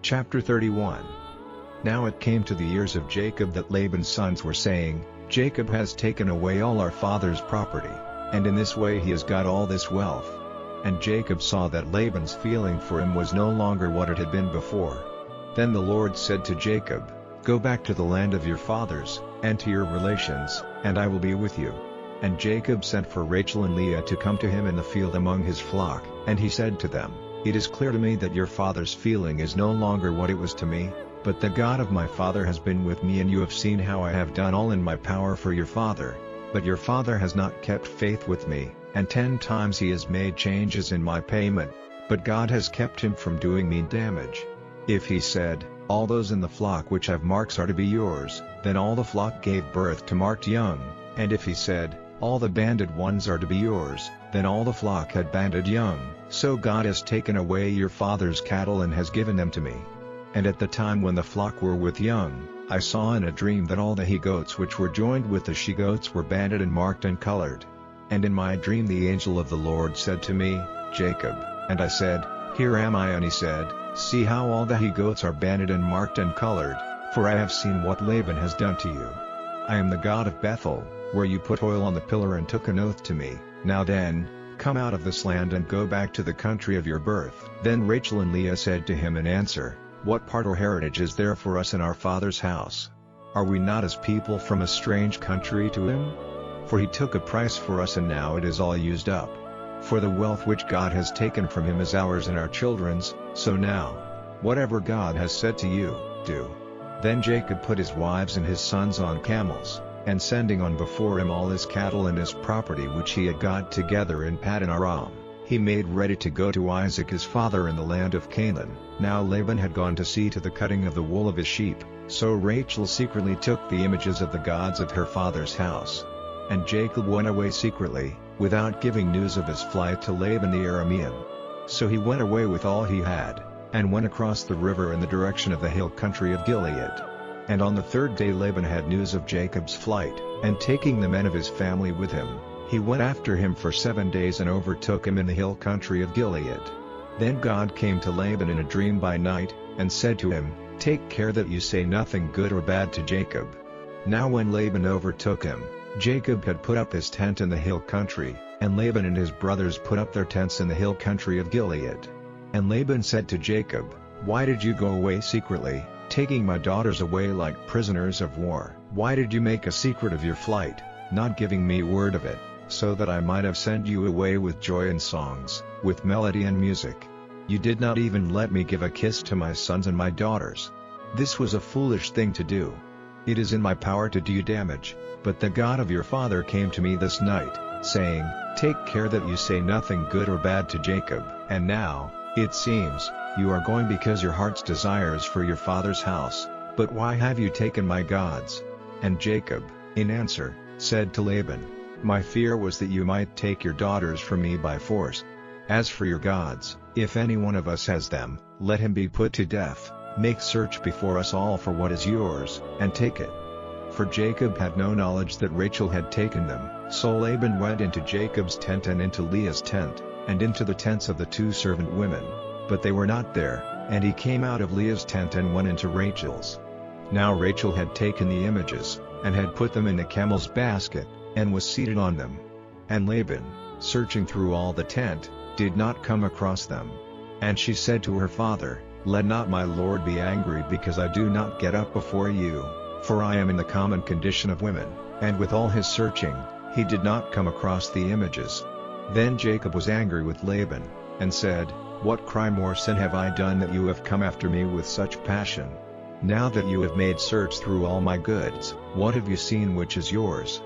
Chapter 31. Now it came to the ears of Jacob that Laban's sons were saying, Jacob has taken away all our father's property, and in this way he has got all this wealth. And Jacob saw that Laban's feeling for him was no longer what it had been before. Then the Lord said to Jacob, Go back to the land of your fathers, and to your relations, and I will be with you. And Jacob sent for Rachel and Leah to come to him in the field among his flock, and he said to them, It is clear to me that your father's feeling is no longer what it was to me, but the God of my father has been with me, and you have seen how I have done all in my power for your father. But your father has not kept faith with me, and 10 times he has made changes in my payment, but God has kept him from doing me damage. If he said, All those in the flock which have marks are to be yours, then all the flock gave birth to marked young, and if he said, All the banded ones are to be yours, then all the flock had banded young. So God has taken away your father's cattle and has given them to me. And at the time when the flock were with young, I saw in a dream that all the he-goats which were joined with the she-goats were banded and marked and colored. And in my dream the angel of the Lord said to me, Jacob, and I said, Here am I, and he said, See how all the he-goats are banded and marked and colored, for I have seen what Laban has done to you. I am the God of Bethel, where you put oil on the pillar and took an oath to me. Now then, come out of this land and go back to the country of your birth. Then Rachel and Leah said to him in answer, What part or heritage is there for us in our father's house? Are we not as people from a strange country to him? For he took a price for us, and now it is all used up. For the wealth which God has taken from him is ours and our children's, so now, whatever God has said to you, do. Then Jacob put his wives and his sons on camels, and sending on before him all his cattle and his property which he had got together in Paddan Aram, he made ready to go to Isaac his father in the land of Canaan. Now Laban had gone to see to the cutting of the wool of his sheep, so Rachel secretly took the images of the gods of her father's house. And Jacob went away secretly, without giving news of his flight to Laban the Aramean. So he went away with all he had, and went across the river in the direction of the hill country of Gilead. And on the 3rd day Laban had news of Jacob's flight, and taking the men of his family with him, he went after him for 7 days and overtook him in the hill country of Gilead. Then God came to Laban in a dream by night, and said to him, Take care that you say nothing good or bad to Jacob. Now when Laban overtook him, Jacob had put up his tent in the hill country, and Laban and his brothers put up their tents in the hill country of Gilead. And Laban said to Jacob, Why did you go away secretly, taking my daughters away like prisoners of war? Why did you make a secret of your flight, not giving me word of it, so that I might have sent you away with joy and songs, with melody and music? You did not even let me give a kiss to my sons and my daughters. This was a foolish thing to do. It is in my power to do you damage, but the God of your father came to me this night, saying, Take care that you say nothing good or bad to Jacob. And now, it seems, you are going because your heart's desires for your father's house. But why have you taken my gods? And Jacob, in answer, said to Laban, My fear was that you might take your daughters from me by force. As for your gods, if any one of us has them, let him be put to death. Make search before us all for what is yours, and take it. For Jacob had no knowledge that Rachel had taken them. So Laban went into Jacob's tent and into Leah's tent, and into the tents of the 2 servant women. But they were not there, and he came out of Leah's tent and went into Rachel's. Now Rachel had taken the images, and had put them in the camel's basket, and was seated on them. And Laban, searching through all the tent, did not come across them. And she said to her father, Let not my lord be angry because I do not get up before you, for I am in the common condition of women. And with all his searching, he did not come across the images. Then Jacob was angry with Laban, and said, What crime or sin have I done that you have come after me with such passion? Now that you have made search through all my goods, what have you seen which is yours?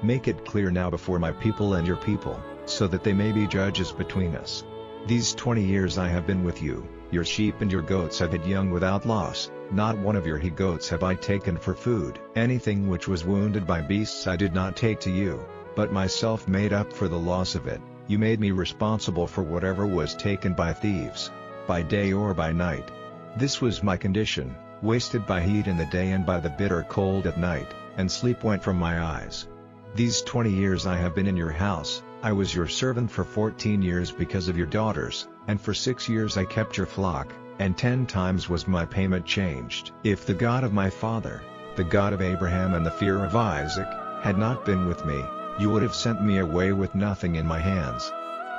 Make it clear now before my people and your people, so that they may be judges between us. These 20 years I have been with you, your sheep and your goats have had young without loss, not one of your he-goats have I taken for food. Anything which was wounded by beasts I did not take to you, but myself made up for the loss of it. You made me responsible for whatever was taken by thieves, by day or by night. This was my condition, wasted by heat in the day and by the bitter cold at night, and sleep went from my eyes. These 20 years I have been in your house, I was your servant for 14 years because of your daughters, and for 6 years I kept your flock, and 10 times was my payment changed. If the God of my father, the God of Abraham and the fear of Isaac, had not been with me, you would have sent me away with nothing in my hands.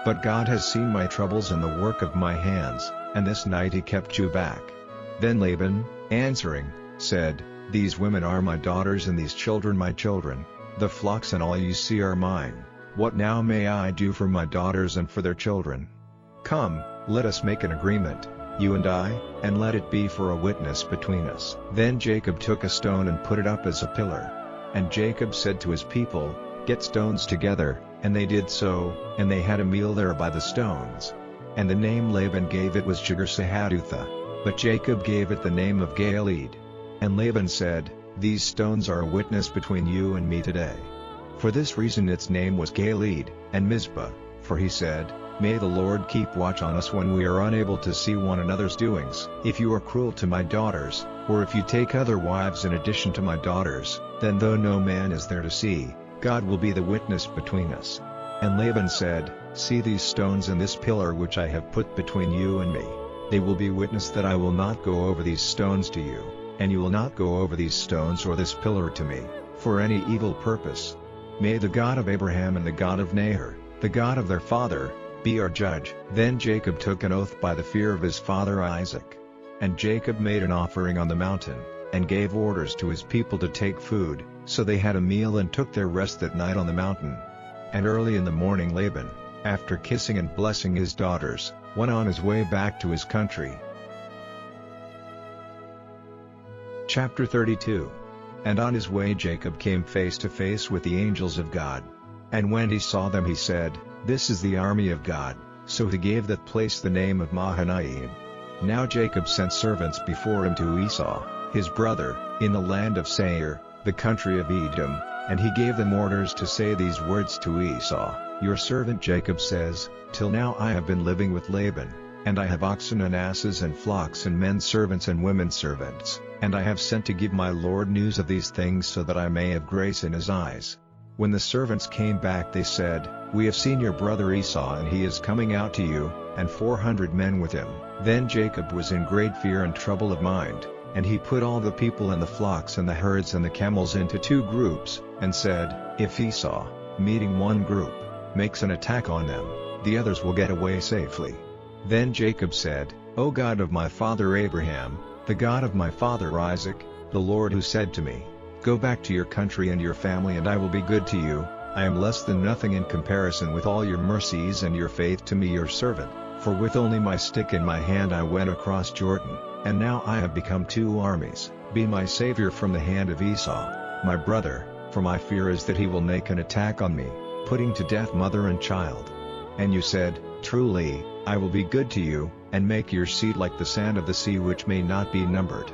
But God has seen my troubles and the work of my hands, and this night he kept you back." Then Laban, answering, said, "These women are my daughters and these children my children, the flocks and all you see are mine. What now may I do for my daughters and for their children? Come, let us make an agreement, you and I, and let it be for a witness between us." Then Jacob took a stone and put it up as a pillar. And Jacob said to his people, "Get stones together," and they did so, and they had a meal there by the stones. And the name Laban gave it was Jegar-Sahadutha, but Jacob gave it the name of Galeed. And Laban said, "These stones are a witness between you and me today." For this reason its name was Galeed, and Mizpah, for he said, "May the Lord keep watch on us when we are unable to see one another's doings. If you are cruel to my daughters, or if you take other wives in addition to my daughters, then though no man is there to see, God will be the witness between us." And Laban said, "See these stones and this pillar which I have put between you and me. They will be witness that I will not go over these stones to you, and you will not go over these stones or this pillar to me, for any evil purpose. May the God of Abraham and the God of Nahor, the God of their father, be our judge." Then Jacob took an oath by the fear of his father Isaac. And Jacob made an offering on the mountain, and gave orders to his people to take food, so they had a meal and took their rest that night on the mountain. And early in the morning Laban, after kissing and blessing his daughters, went on his way back to his country. Chapter 32. And on his way Jacob came face to face with the angels of God. And when he saw them he said, "This is the army of God," so he gave that place the name of Mahanaim. Now Jacob sent servants before him to Esau, his brother, in the land of Seir, the country of Edom, and he gave them orders to say these words to Esau, "Your servant Jacob says, till now I have been living with Laban, and I have oxen and asses and flocks and men servants and women servants, and I have sent to give my lord news of these things so that I may have grace in his eyes." When the servants came back they said, "We have seen your brother Esau and he is coming out to you, and 400 men with him." Then Jacob was in great fear and trouble of mind, and he put all the people and the flocks and the herds and the camels into 2 groups, and said, "If Esau, meeting one group, makes an attack on them, the others will get away safely." Then Jacob said, "O God of my father Abraham, the God of my father Isaac, the Lord who said to me, 'Go back to your country and your family and I will be good to you,' I am less than nothing in comparison with all your mercies and your faith to me your servant, for with only my stick in my hand I went across Jordan, and now I have become 2 armies. Be my savior from the hand of Esau, my brother, for my fear is that he will make an attack on me, putting to death mother and child." And you said, "Truly, I will be good to you, and make your seed like the sand of the sea which may not be numbered."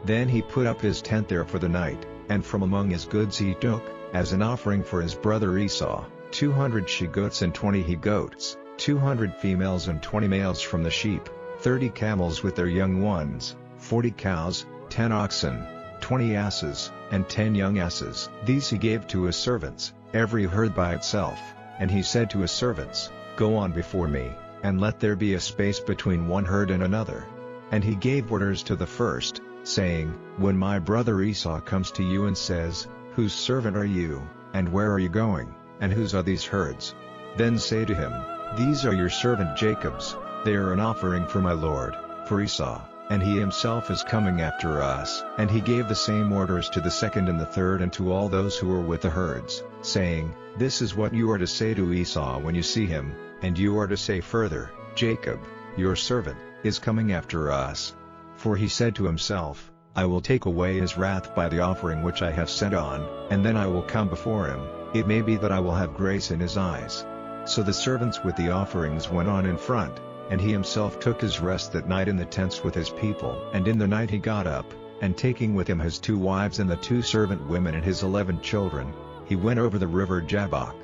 Then he put up his tent there for the night, and from among his goods he took, as an offering for his brother Esau, 200 she-goats and 20 he-goats, 200 females and 20 males from the sheep, 30 camels with their young ones, 40 cows, 10 oxen, 20 asses, and 10 young asses. These he gave to his servants, every herd by itself, and he said to his servants, "Go on before me, and let there be a space between one herd and another." And he gave orders to the first, saying, "When my brother Esau comes to you and says, 'Whose servant are you, and where are you going, and whose are these herds?' then say to him, 'These are your servant Jacob's, they are an offering for my lord, for Esau, and he himself is coming after us." And he gave the same orders to the second and the third and to all those who were with the herds, saying, "This is what you are to say to Esau when you see him, and you are to say further, Jacob, your servant, is coming after us. For he said to himself, I will take away his wrath by the offering which I have sent on, and then I will come before him, it may be that I will have grace in his eyes." So the servants with the offerings went on in front, and he himself took his rest that night in the tents with his people. And in the night he got up, and taking with him his 2 wives and the 2 servant women and his 11 children, he went over the river Jabbok.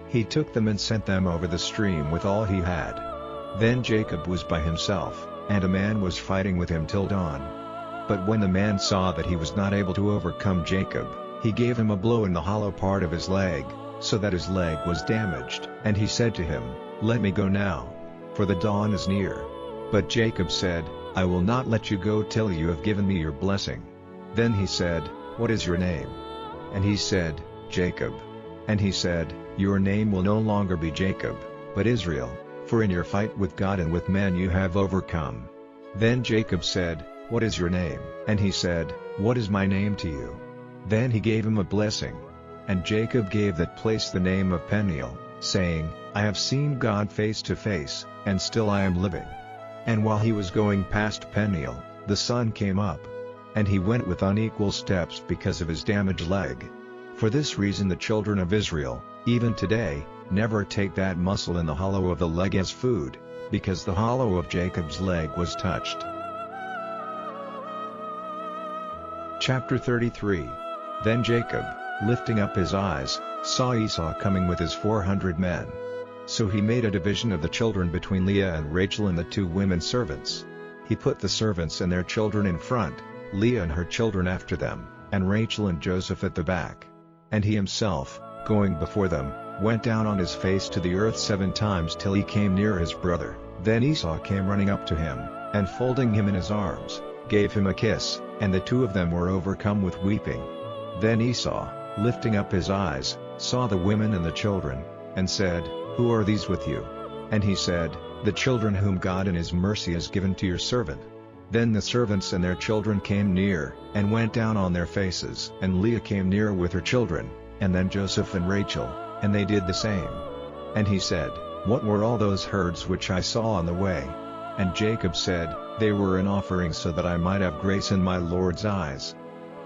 He took them and sent them over the stream with all he had. Then Jacob was by himself, and a man was fighting with him till dawn. But when the man saw that he was not able to overcome Jacob, he gave him a blow in the hollow part of his leg, so that his leg was damaged. And he said to him, "Let me go now, for the dawn is near." But Jacob said, I will not let you go till you have given me your blessing." Then he said, "What is your name?" And he said, "Jacob." And he said, "Your name will no longer be Jacob, but Israel, for in your fight with God and with men you have overcome." Then Jacob said, "What is your name?" And he said, "What is my name to you?" Then he gave him a blessing. And Jacob gave that place the name of Peniel, saying, "I have seen God face to face, and still I am living." And while he was going past Peniel, the sun came up. And he went with unequal steps because of his damaged leg. For this reason the children of Israel, even today, never take that muscle in the hollow of the leg as food, because the hollow of Jacob's leg was touched. Chapter 33. Then Jacob, lifting up his eyes, saw Esau coming with his 400 men. So he made a division of the children between Leah and Rachel and the 2 women servants. He put the servants and their children in front, Leah and her children after them, and Rachel and Joseph at the back. And he himself, going before them, went down on his face to the earth 7 times till he came near his brother. Then Esau came running up to him, and folding him in his arms, gave him a kiss, and the 2 of them were overcome with weeping. Then Esau, lifting up his eyes, saw the women and the children, and said, "Who are these with you?" And he said, "The children whom God in his mercy has given to your servant." Then the servants and their children came near, and went down on their faces. And Leah came near with her children, and then Joseph and Rachel, and they did the same. And he said, "What were all those herds which I saw on the way?" And Jacob said, "They were an offering so that I might have grace in my Lord's eyes."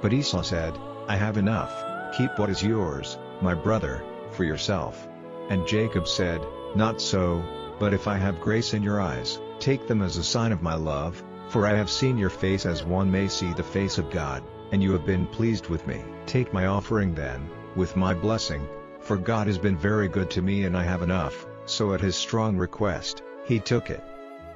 But Esau said, "I have enough, keep what is yours, my brother, for yourself." And Jacob said, "Not so, but if I have grace in your eyes, take them as a sign of my love, for I have seen your face as one may see the face of God, and you have been pleased with me. Take my offering then, with my blessing, for God has been very good to me and I have enough." So at his strong request, he took it.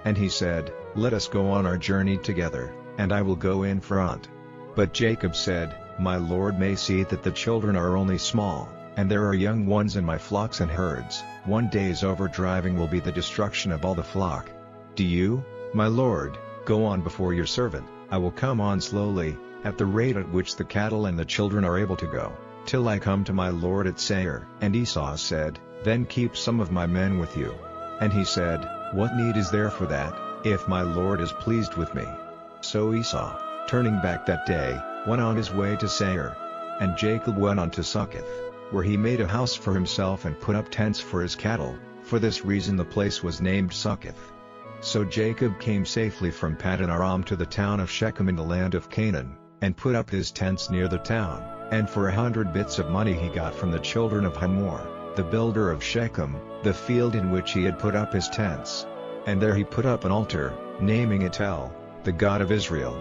And he said, "Let us go on our journey together, and I will go in front." But Jacob said, "My Lord may see that the children are only small, and there are young ones in my flocks and herds. One day's overdriving will be the destruction of all the flock. Do you, my Lord, go on before your servant, I will come on slowly, at the rate at which the cattle and the children are able to go, till I come to my Lord at Seir." And Esau said, "Then keep some of my men with you." And he said, "What need is there for that, if my Lord is pleased with me?" So Esau, turning back that day, went on his way to Seir. And Jacob went on to Succoth, where he made a house for himself and put up tents for his cattle. For this reason the place was named Succoth. So Jacob came safely from Paddan Aram to the town of Shechem in the land of Canaan, and put up his tents near the town. And for 100 bits of money he got from the children of Hamor, the builder of Shechem, the field in which he had put up his tents. And there he put up an altar, naming it El, the God of Israel.